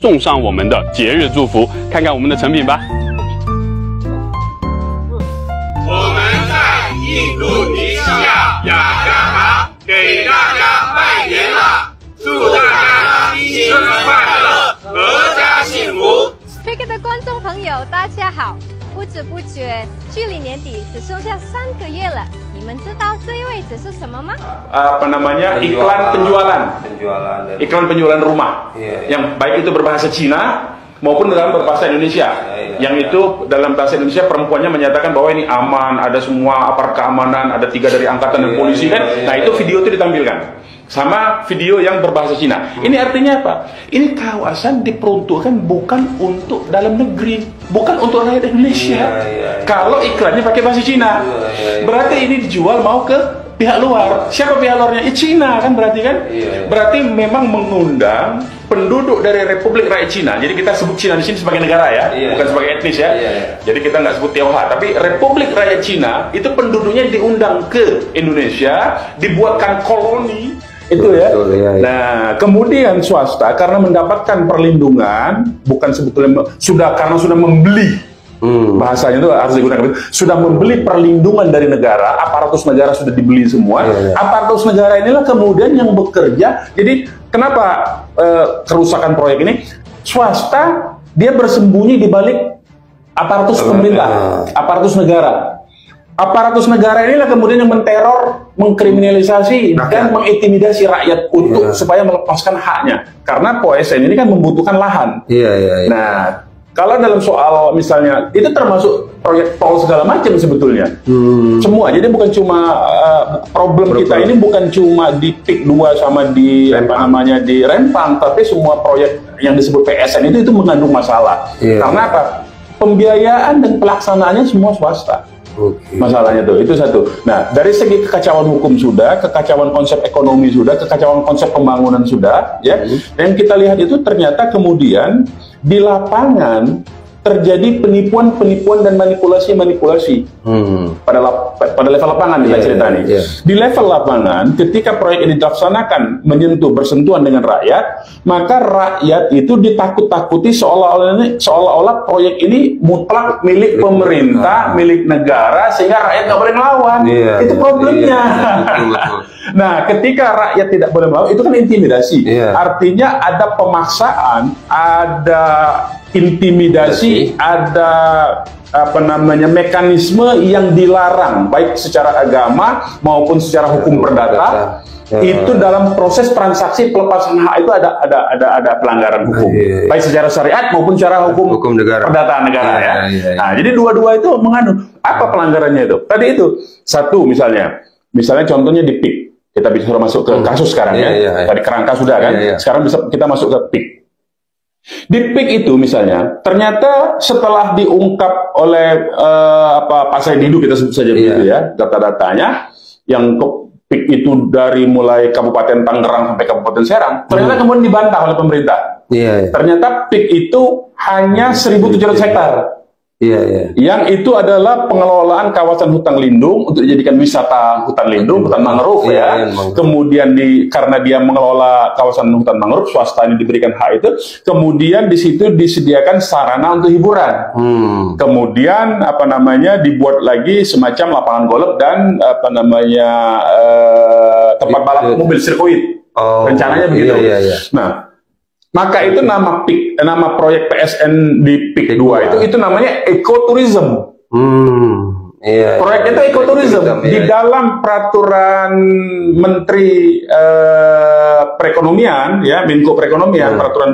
送上我们的节日祝福，看看我们的成品吧。我们在印度尼西亚雅加达给大家拜年了，祝大家新春快乐，阖家幸福。Speak 的观众朋友，大家好！不知不觉，距离年底只剩下3个月了。你们知道这一位置是什么吗？Iklan penjualan rumah, yang baik itu berbahasa Cina maupun dalam berbahasa Indonesia. Yang itu dalam bahasa Indonesia perempuannya menyatakan bahwa ini aman, ada semua aparat keamanan, ada 3 dari angkatan dan polisi kan. Nah itu video itu ditampilkan. Sama video yang berbahasa Cina. Ini artinya apa? Ini kawasan diperuntukkan bukan untuk dalam negeri, bukan untuk rakyat Indonesia. Kalau iklannya pakai bahasa Cina, berarti ini dijual mau ke pihak luar. Siapa pihak luarnya? Cina kan berarti kan? Berarti memang mengundang penduduk dari Republik Rakyat Cina. Jadi kita sebut Cina di sini sebagai negara ya, bukan sebagai etnis ya. Jadi kita nggak sebut Tionghoa, tapi Republik Rakyat Cina itu penduduknya diundang ke Indonesia, dibuatkan koloni. Itu ya. Nah, kemudian swasta karena mendapatkan perlindungan, bukan sebetulnya karena sudah membeli, bahasanya itu harus digunakan, sudah membeli perlindungan dari negara, aparatus negara sudah dibeli semua. Aparatus negara inilah kemudian yang bekerja. Jadi kenapa kerusakan proyek ini? Swasta dia bersembunyi di balik aparatus pemerintah, aparatus negara. Aparatus negara inilah kemudian yang menteror, mengkriminalisasi dan mengintimidasi rakyat untuk supaya melepaskan haknya. Karena POSN ini kan membutuhkan lahan. Nah, kalau dalam soal misalnya itu termasuk proyek tol segala macam sebetulnya. Semua. Jadi bukan cuma problem kita ini bukan cuma di PIK 2 sama di di Rempang, tapi semua proyek yang disebut PSN itu mengandung masalah. Karena apa? Pembiayaan dan pelaksanaannya semua swasta. Masalahnya itu satu. Nah, dari segi kekacauan hukum sudah, kekacauan konsep ekonomi sudah, kekacauan konsep pembangunan sudah, ya. Yang kita lihat itu ternyata kemudian di lapangan terjadi penipuan dan manipulasi pada level lapangan kita cerita nih. Di level lapangan, ketika proyek ini dilaksanakan bersentuhan dengan rakyat, maka rakyat itu ditakut-takuti seolah-olah proyek ini mutlak milik pemerintah, milik negara, sehingga rakyat nggak boleh melawan. Itu problemnya. Nah, ketika rakyat tidak boleh melawan, itu kan intimidasi. Artinya ada pemaksaan, ada intimidasi, ada mekanisme yang dilarang baik secara agama maupun secara hukum perdata. Itu dalam proses transaksi pelepasan hak itu ada pelanggaran hukum, baik secara syariat maupun secara hukum perdata negara ya. Nah, jadi dua-dua itu mengandung apa pelanggarannya itu? Tadi itu satu misalnya contohnya di PIK, kita bisa masuk ke kasus sekarang ya. Tadi kerangka sudah kan, sekarang bisa kita masuk ke PIK. Di PIK itu misalnya, ternyata setelah diungkap oleh Pak Said Didu, kita sebut saja begitu ya, data-datanya, yang PIK itu dari mulai Kabupaten Tangerang sampai Kabupaten Serang, ternyata kemudian dibantah oleh pemerintah. Ternyata PIK itu hanya 1.700 hektar. Yang itu adalah pengelolaan kawasan hutan lindung untuk dijadikan wisata hutan lindung, hutan mangrove ya. Kemudian karena dia mengelola kawasan hutan mangrove, swasta ini diberikan hak itu. Kemudian di situ disediakan sarana untuk hiburan. Kemudian dibuat lagi semacam lapangan golf dan tempat balap mobil sirkuit. Rencananya begitu. Nah, maka itu nama proyek PSN di PIK 2 itu namanya ekoturism. Proyek itu ekoturism di dalam peraturan Menteri Perekonomian ya, Menko Perekonomian, peraturan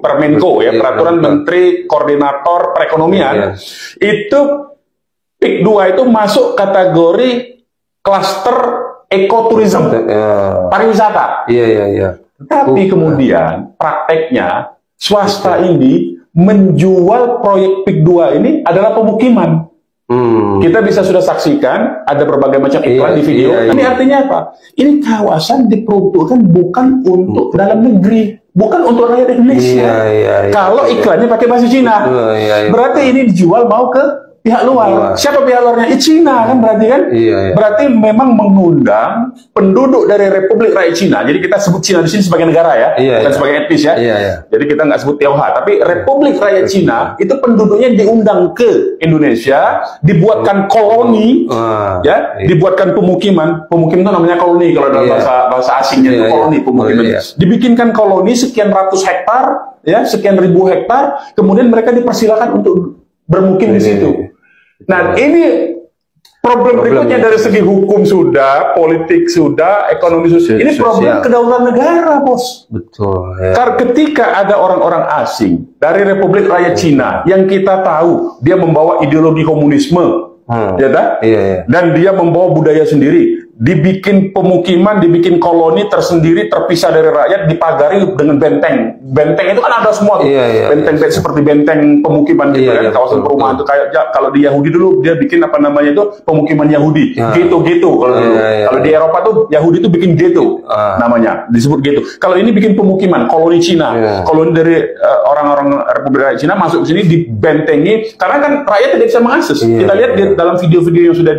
Permenko ya, peraturan Menteri Koordinator Perekonomian. Itu PIK 2 itu masuk kategori klaster ekoturism, pariwisata. Tapi kemudian prakteknya swasta ini menjual proyek PIK 2 ini adalah pemukiman. Kita bisa sudah saksikan ada berbagai macam iklan di video. Ini artinya apa? Ini kawasan diperuntukkan bukan untuk dalam negeri, bukan untuk rakyat Indonesia. Kalau iklannya pakai bahasa Cina, berarti ini dijual mau ke pihak luar. Siapa pihak luarnya? Cina kan berarti kan? Berarti memang mengundang penduduk dari Republik Rakyat Cina. Jadi kita sebut Cina di sini sebagai negara ya, bukan sebagai etnis ya. Jadi kita nggak sebut Tionghoa, tapi Republik Rakyat Cina itu penduduknya diundang ke Indonesia, dibuatkan koloni, ya, dibuatkan pemukiman. Pemukiman itu namanya koloni kalau dalam bahasa asingnya itu koloni pemukiman. Dibikinkan koloni sekian ratus hektar, ya, sekian ribu hektar, kemudian mereka dipersilakan untuk bermukim di situ. Nah, ini problem berikutnya dari segi hukum sudah, politik sudah, ekonomi sudah. Ini problem kedaulatan negara, bos. Betul. Karena ketika ada orang-orang asing dari Republik Rakyat Cina yang kita tahu dia membawa ideologi komunisme, ya tak? Dan dia membawa budaya sendiri. Dibikin pemukiman, dibikin koloni tersendiri, terpisah dari rakyat, dipagari dengan benteng. Benteng itu kan ada semua tuh. Benteng seperti benteng pemukiman gitu kan, kawasan perumahan itu kayak kalau di Yahudi dulu dia bikin apa namanya itu pemukiman Yahudi, gitu kalau dulu. Kalau di Eropa tuh Yahudi itu bikin ghetto namanya, disebut ghetto. Kalau ini bikin pemukiman, koloni Cina, koloni dari orang-orang Republik Rakyat Cina masuk ke sini dibentengi karena kan rakyat tidak bisa mengakses. Kita lihat di dalam video-video yang sudah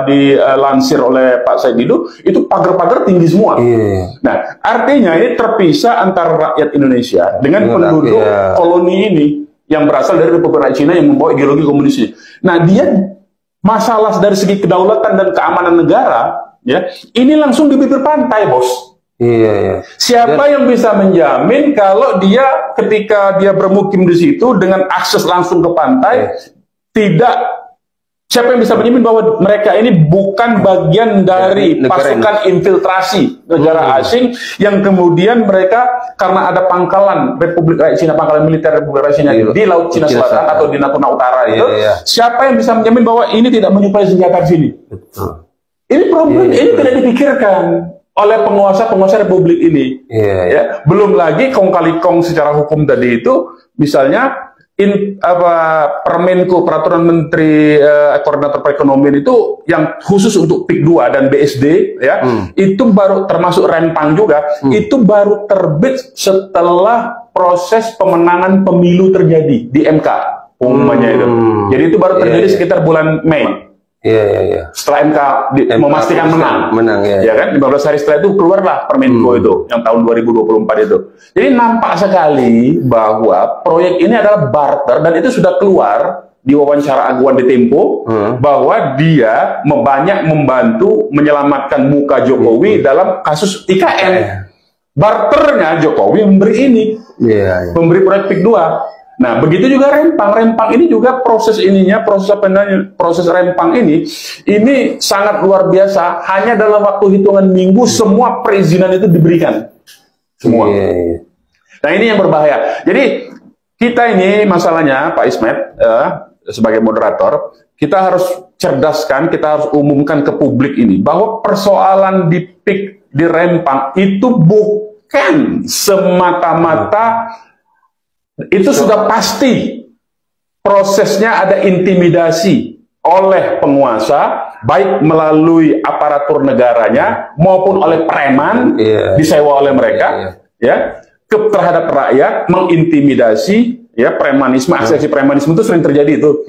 dilansir oleh Pak Said Didu, itu pagar-pagar tinggi semua. Nah, artinya ini terpisah antara rakyat Indonesia dengan penduduk koloni ini yang berasal dari Republik Rakyat Cina yang membawa ideologi komunis. Nah, dia masalah dari segi kedaulatan dan keamanan negara, ya, ini langsung di bibir pantai, bos. Siapa yang bisa menjamin kalau dia ketika dia bermukim di situ dengan akses langsung ke pantai tidak? Siapa yang bisa menjamin bahwa mereka ini bukan bagian dari pasukan infiltrasi negara asing yang kemudian mereka karena ada pangkalan Republik Rakyat Cina, pangkalan militer Republik Rakyat Cina di Laut Cina Selatan atau di Natuna Utara itu, siapa yang bisa menjamin bahwa ini tidak menyuplai senjata di sini? Ini problem, ini tidak dipikirkan oleh penguasa-penguasa Republik ini. Ya, belum lagi kong kali kong secara hukum tadi itu, misalnya Permenko, Peraturan Menteri Koordinator Perekonomian itu yang khusus untuk PIK 2 dan BSD ya, itu baru termasuk Rempang juga, itu baru terbit setelah proses pemenangan pemilu terjadi di MK umumnya itu. Jadi itu baru terjadi sekitar bulan Mei. Setelah MK memastikan menang, ya kan? 15 hari setelah itu keluarlah Permenko itu yang tahun 2024 itu. Jadi nampak sekali bahwa proyek ini adalah barter dan itu sudah keluar di wawancara aguan di Tempo bahwa dia banyak membantu menyelamatkan muka Jokowi dalam kasus IKN. Barternya Jokowi memberi ini, memberi proyek PIK 2. Nah, begitu juga Rempang. Rempang ini juga proses ininya, proses Rempang ini sangat luar biasa. Hanya dalam waktu hitungan minggu semua perizinan itu diberikan. Semua. Nah, ini yang berbahaya. Jadi, kita ini masalahnya, Pak Ismet, sebagai moderator, kita harus cerdaskan, kita harus umumkan ke publik ini, bahwa persoalan di PIK di Rempang itu bukan semata-mata itu sudah pasti prosesnya ada intimidasi oleh penguasa, baik melalui aparatur negaranya maupun oleh preman disewa oleh mereka, ya, terhadap rakyat, mengintimidasi, ya, premanisme, aksi premanisme itu sering terjadi itu.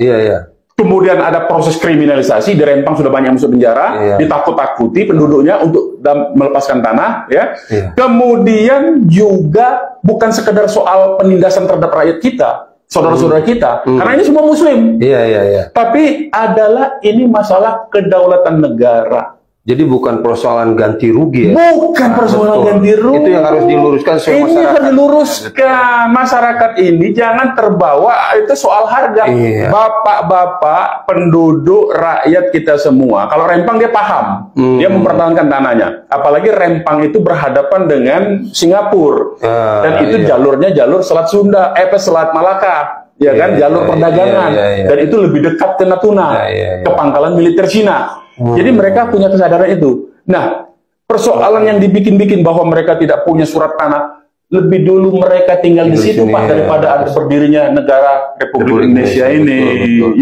Kemudian ada proses kriminalisasi, di Rempang sudah banyak masuk penjara, ditakut-takuti penduduknya untuk melepaskan tanah, ya. Kemudian juga bukan sekedar soal penindasan terhadap rakyat kita, saudara-saudara kita, karena ini semua Muslim. Tapi adalah ini masalah kedaulatan negara. Jadi bukan persoalan ganti rugi ya? Bukan persoalan ganti rugi. Itu yang harus diluruskan semua masyarakat. Ini harus diluruskan. Masyarakat ini jangan terbawa itu soal harga. Bapak-bapak, penduduk, rakyat kita semua. Kalau Rempang dia paham. Dia mempertahankan tanahnya. Apalagi Rempang itu berhadapan dengan Singapura. Dan itu jalurnya jalur Selat Sunda, Selat Malaka. Ya kan, jalur perdagangan. Dan itu lebih dekat ke Natuna, ke pangkalan militer Cina. Jadi mereka punya kesadaran itu. Nah, persoalan yang dibikin-bikin bahwa mereka tidak punya surat tanah, lebih dulu mereka tinggal di situ, Pak, daripada ada berdirinya negara Republik Indonesia ini.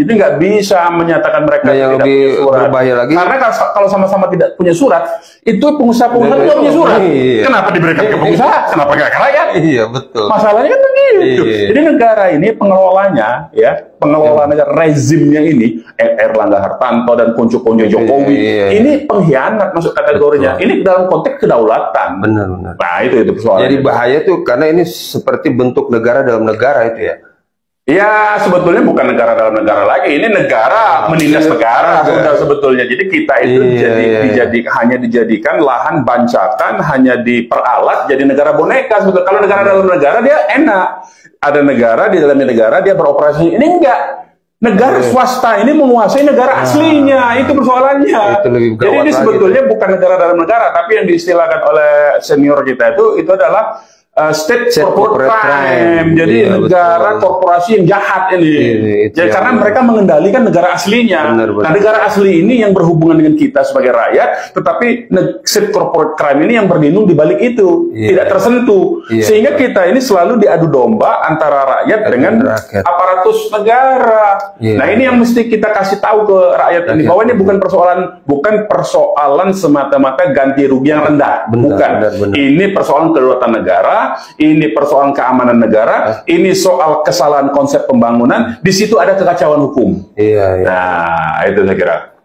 Jadi nggak bisa menyatakan mereka tidak punya surat. Lagi. Karena kalau sama-sama tidak punya surat, itu pengusaha-pengusaha tidak punya surat. Kenapa diberikan ke pengusaha? Kenapa nggak ke rakyat? Iya, betul. Masalahnya kan begitu. Jadi negara ini pengelolanya, ya, pengelola negara rezimnya ini, Erlangga Hartarto dan konco-konco Jokowi, ini pengkhianat masuk kategorinya. Ini dalam konteks kedaulatan. Benar-benar. Nah itu persoalannya. Jadi bahaya tuh karena ini seperti bentuk negara dalam negara itu ya. Ya sebetulnya bukan negara dalam negara lagi, ini negara menindas negara sudah sebetulnya. Jadi kita itu hanya dijadikan lahan bancakan, hanya diperalat jadi negara boneka. Sebetulnya kalau negara dalam negara dia enak, ada negara di dalamnya negara dia beroperasi. Ini enggak. Negara swasta ini menguasai negara aslinya, itu persoalannya. Jadi ini sebetulnya bukan negara dalam negara, tapi yang diistilahkan oleh senior kita itu adalah state corporate crime. Jadi negara korporasi yang jahat ini. Jadi karena mereka mengendalikan negara aslinya. Nah, negara asli ini yang berhubungan dengan kita sebagai rakyat, tetapi state corporate crime ini yang berlindung di balik itu, tidak tersentuh. Sehingga kita ini selalu diadu domba antara rakyat dengan aparatus negara. Nah, ini yang mesti kita kasih tahu ke rakyat ini bahwa ini bukan persoalan semata-mata ganti rugi yang rendah. Ini persoalan kedaulatan negara. Ini persoalan keamanan negara, ini soal kesalahan konsep pembangunan, di situ ada kekacauan hukum. Nah, itu saya kira.